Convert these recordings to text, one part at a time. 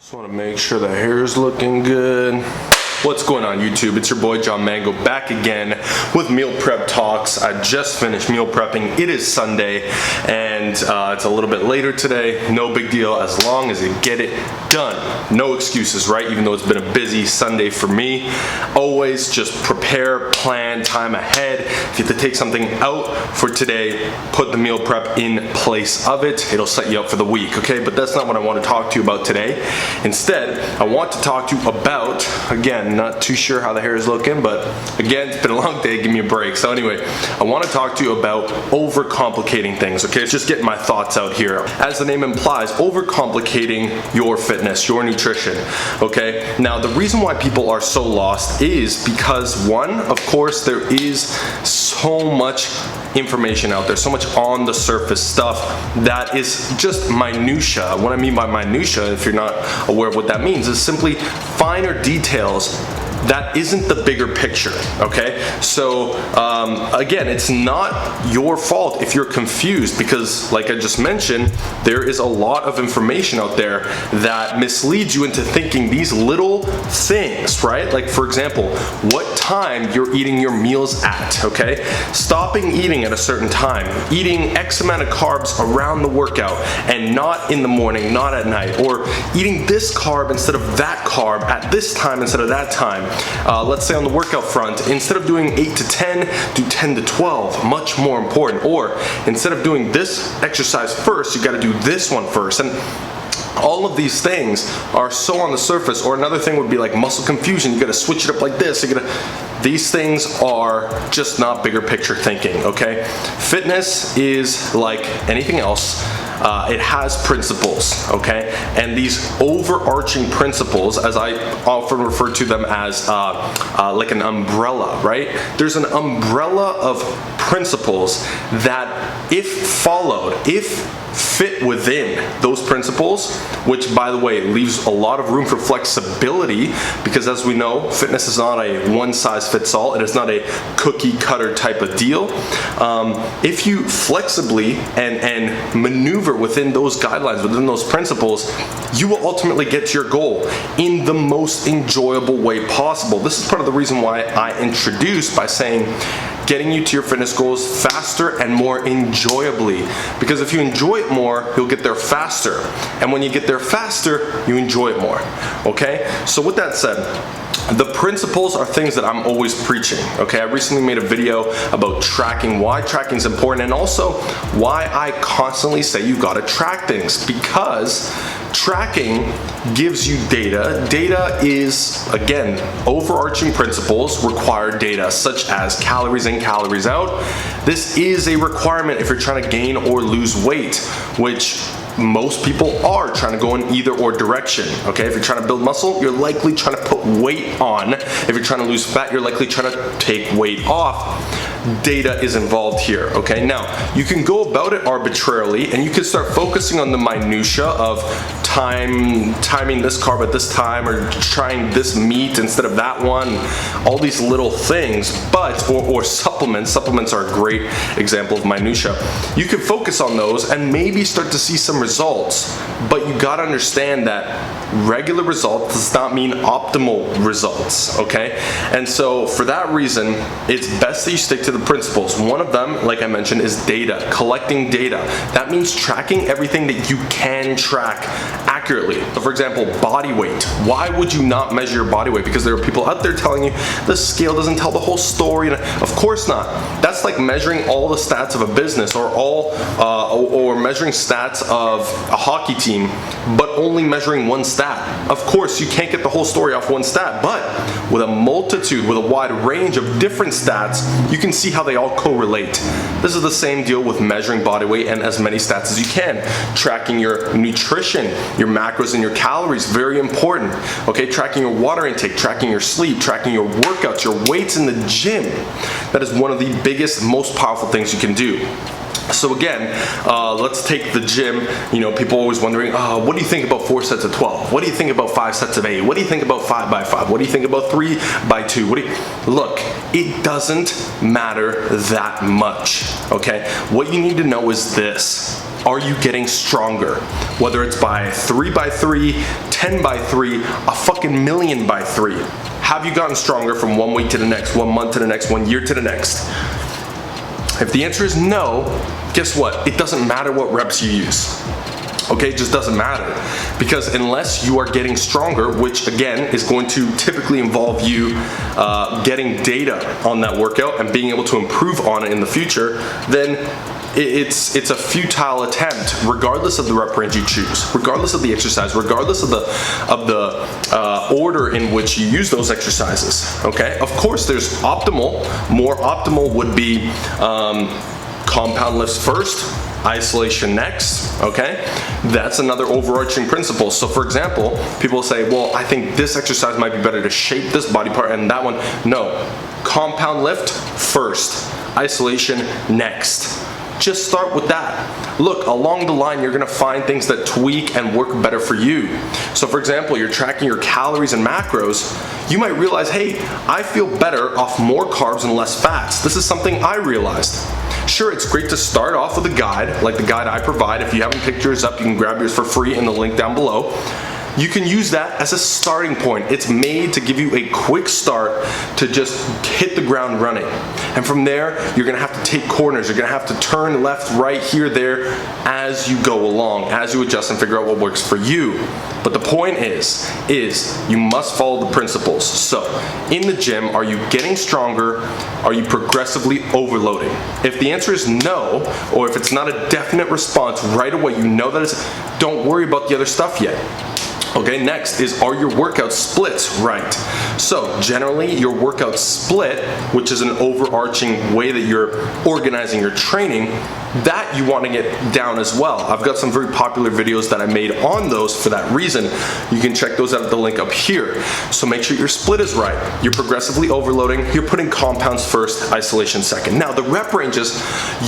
Just want to make sure the hair is looking good. What's going on YouTube? It's your boy John Mango back again with meal prep talks. I just finished meal prepping. It is Sunday and it's a little bit later today. No big deal as long as you get it done. No excuses, right? Even though it's been a busy Sunday for me. Always just prepare, plan, time ahead. If you have to take something out for today, put the meal prep in place of it. It'll set you up for the week, okay? But that's not what I want to talk to you about today. Instead, I want to talk to you about, again, not too sure how the hair is looking, but again, it's been a long day, give me a break. So anyway, I want to talk to you about overcomplicating things, okay? It's just getting my thoughts out here. As the name implies, overcomplicating your fitness, your nutrition, okay? Now, the reason why people are so lost is because, one, of course, there is so much information out there, so much on the surface stuff that is just minutia. What I mean by minutia, if you're not aware of what that means, is simply finer details that isn't the bigger picture, okay? So again, it's not your fault if you're confused because, like I just mentioned, there is a lot of information out there that misleads you into thinking these little things, right? Like, for example, what time you're eating your meals at, okay? Stopping eating at a certain time, eating X amount of carbs around the workout and not in the morning, not at night, or eating this carb instead of that carb at this time instead of that time. Let's say on the workout front, instead of doing 8 to 10, do 10 to 12, much more important. Or instead of doing this exercise first, you gotta do this one first. And all of these things are so on the surface. Or another thing would be like muscle confusion. You gotta switch it up like this. These things are just not bigger picture thinking, okay? Fitness is like anything else. It has principles, okay? And these overarching principles, as I often refer to them as like an umbrella, right? There's an umbrella of principles that, if followed, if fit within those principles, which, by the way, leaves a lot of room for flexibility, because as we know, fitness is not a one-size-fits-all. It is not a cookie-cutter type of deal. If you flexibly and maneuver within those guidelines, within those principles, you will ultimately get to your goal in the most enjoyable way possible. This is part of the reason why I introduced by saying getting you to your fitness goals faster and more enjoyably. Because if you enjoy it more, you'll get there faster. And when you get there faster, you enjoy it more, okay? So with that said, the principles are things that I'm always preaching, okay? I recently made a video about tracking, why tracking is important, and also why I constantly say you gotta track things, because tracking gives you data. Data is, again, overarching principles require data, such as calories in, calories out. This is a requirement if you're trying to gain or lose weight, which most people are trying to go in either or direction, okay? If you're trying to build muscle, you're likely trying to put weight on. If you're trying to lose fat, you're likely trying to take weight off. Data is involved here, okay? Now, you can go about it arbitrarily and you can start focusing on the minutia of timing this carb at this time, or trying this meat instead of that one, all these little things, but, or supplements. Supplements are a great example of minutia. You can focus on those and maybe start to see some results, but you gotta understand that regular results does not mean optimal results, okay? And so for that reason, it's best that you stick to the principles. One of them, like I mentioned, is data, collecting data. That means tracking everything that you can track accurately. So for example, body weight. Why would you not measure your body weight? Because there are people out there telling you the scale doesn't tell the whole story. Of course not. That's like measuring all the stats of a business, or or measuring stats of a hockey team, but only measuring one stat. Of course, you can't get the whole story off one stat, but with a multitude, with a wide range of different stats, you can see how they all correlate. This is the same deal with measuring body weight and as many stats as you can. Tracking your nutrition, your macros and your calories, very important. Okay, tracking your water intake, tracking your sleep, tracking your workouts, your weights in the gym. That is one of the biggest, most powerful things you can do. So again, let's take the gym. You know, people are always wondering, what do you think about 4 sets of 12? What do you think about 5 sets of 8? What do you think about 5 by 5? What do you think about 3 by 2? Look, it doesn't matter that much, okay? What you need to know is this. Are you getting stronger? Whether it's by 3 by 3, 10 by 3, a fucking million by 3? Have you gotten stronger from 1 week to the next, 1 month to the next, 1 year to the next? If the answer is no, guess what? It doesn't matter what reps you use. Okay, it just doesn't matter, because unless you are getting stronger, which again is going to typically involve you getting data on that workout and being able to improve on it in the future, then it's a futile attempt, regardless of the rep range you choose, regardless of the exercise, regardless of the order in which you use those exercises. Okay, of course there's optimal. More optimal would be compound lifts first, isolation next. Okay, that's another overarching principle. So for example, people say, well, I think this exercise might be better to shape this body part and that one. No, compound lift first, isolation next. Just start with that. Look, along the line, you're gonna find things that tweak and work better for you. So for example, you're tracking your calories and macros, you might realize, hey, I feel better off more carbs and less fats. This is something I realized. Sure, it's great to start off with a guide, like the guide I provide. If you haven't picked yours up, you can grab yours for free in the link down below. You can use that as a starting point. It's made to give you a quick start to just hit the ground running. And from there, you're gonna have to take corners. You're gonna have to turn left, right, here, there, as you go along, as you adjust and figure out what works for you. But the point is you must follow the principles. So, in the gym, are you getting stronger? Are you progressively overloading? If the answer is no, or if it's not a definite response right away, you know that it's, don't worry about the other stuff yet. Okay, next is, are your workout splits right? So generally your workout split, which is an overarching way that you're organizing your training, that you want to get down as well. I've got some very popular videos that I made on those for that reason. You can check those out at the link up here. So make sure your split is right. You're progressively overloading, you're putting compounds first, isolation second. Now the rep ranges,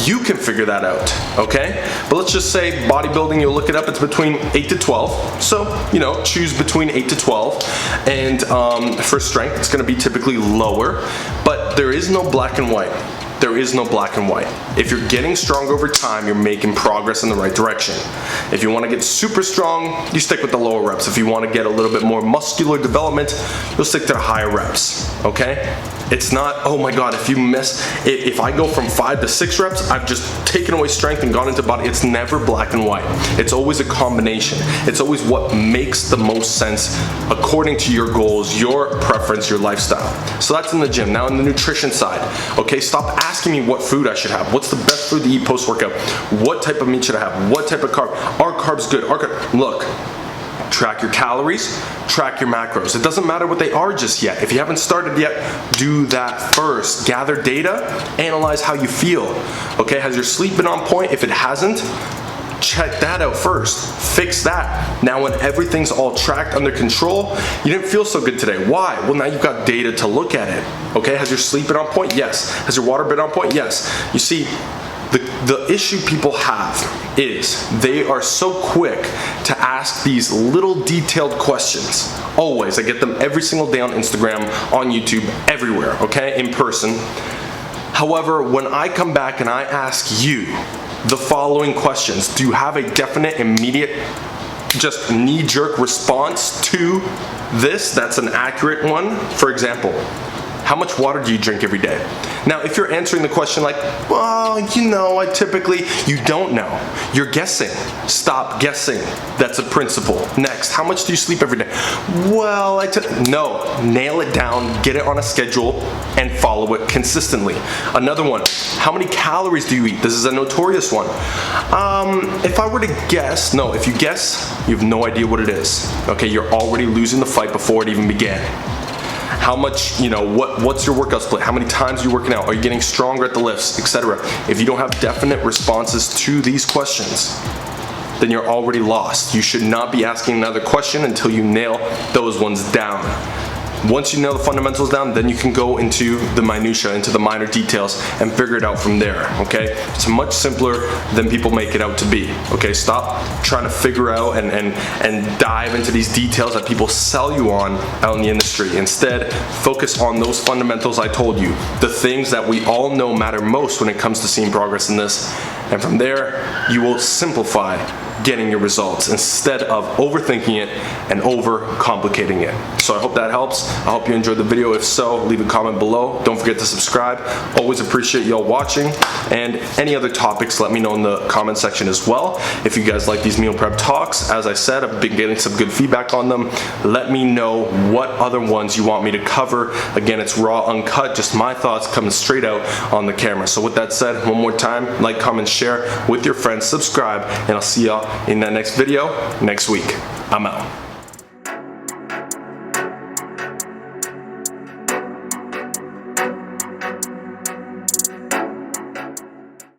you can figure that out, okay? But let's just say bodybuilding, you'll look it up, it's between 8 to 12. So, you know, choose between 8 to 12. And for strength, it's gonna be typically lower, but there is no black and white. There is no black and white. If you're getting strong over time, you're making progress in the right direction. If you want to get super strong, you stick with the lower reps. If you want to get a little bit more muscular development, you'll stick to the higher reps, okay? It's not, oh my God, if I go from 5 to 6 reps, I've just taken away strength and gone into body. It's never black and white. It's always a combination. It's always what makes the most sense according to your goals, your preference, your lifestyle. So that's in the gym. Now in the nutrition side, okay, stop asking me what food I should have. What's the best food to eat post-workout? What type of meat should I have? What type of carb? Are carbs good? Look, track your calories, track your macros. It doesn't matter what they are just yet. If you haven't started yet, do that first. Gather data, analyze how you feel. Okay, has your sleep been on point? If it hasn't, check that out first. Fix that. Now when everything's all tracked, under control, you didn't feel so good today. Why? Well, now you've got data to look at it. Okay, has your sleep been on point? Yes. Has your water been on point? Yes. You see, the issue people have is they are so quick to ask these little detailed questions. Always. I get them every single day on Instagram, on YouTube, everywhere, okay, in person. However, when I come back and I ask you the following questions, do you have a definite, immediate, just knee-jerk response to this that's an accurate one? For example, how much water do you drink every day? Now, if you're answering the question like, well, you know, you don't know. You're guessing. Stop guessing. That's a principle. Next, how much do you sleep every day? Well, no, nail it down, get it on a schedule, and follow it consistently. Another one, how many calories do you eat? This is a notorious one. If I were to guess, no, if you guess, you have no idea what it is. Okay, you're already losing the fight before it even began. How much, you know, what's your workout split? How many times are you working out? Are you getting stronger at the lifts, etc.? If you don't have definite responses to these questions, then you're already lost. You should not be asking another question until you nail those ones down. Once you nail the fundamentals down, then you can go into the minutia, into the minor details, and figure it out from there, okay? It's much simpler than people make it out to be, okay? Stop trying to figure out and dive into these details that people sell you on out in the industry. Instead, focus on those fundamentals I told you, the things that we all know matter most when it comes to seeing progress in this, and from there, you will simplify getting your results instead of overthinking it and overcomplicating it. So I hope that helps. I hope you enjoyed the video. If so, leave a comment below. Don't forget to subscribe. Always appreciate y'all watching, and any other topics, let me know in the comment section as well. If you guys like these meal prep talks, as I said, I've been getting some good feedback on them. Let me know what other ones you want me to cover. Again, it's raw, uncut, just my thoughts coming straight out on the camera. So with that said, one more time, like, comment, share with your friends, subscribe, and I'll see y'all in that next video next week. I'm out.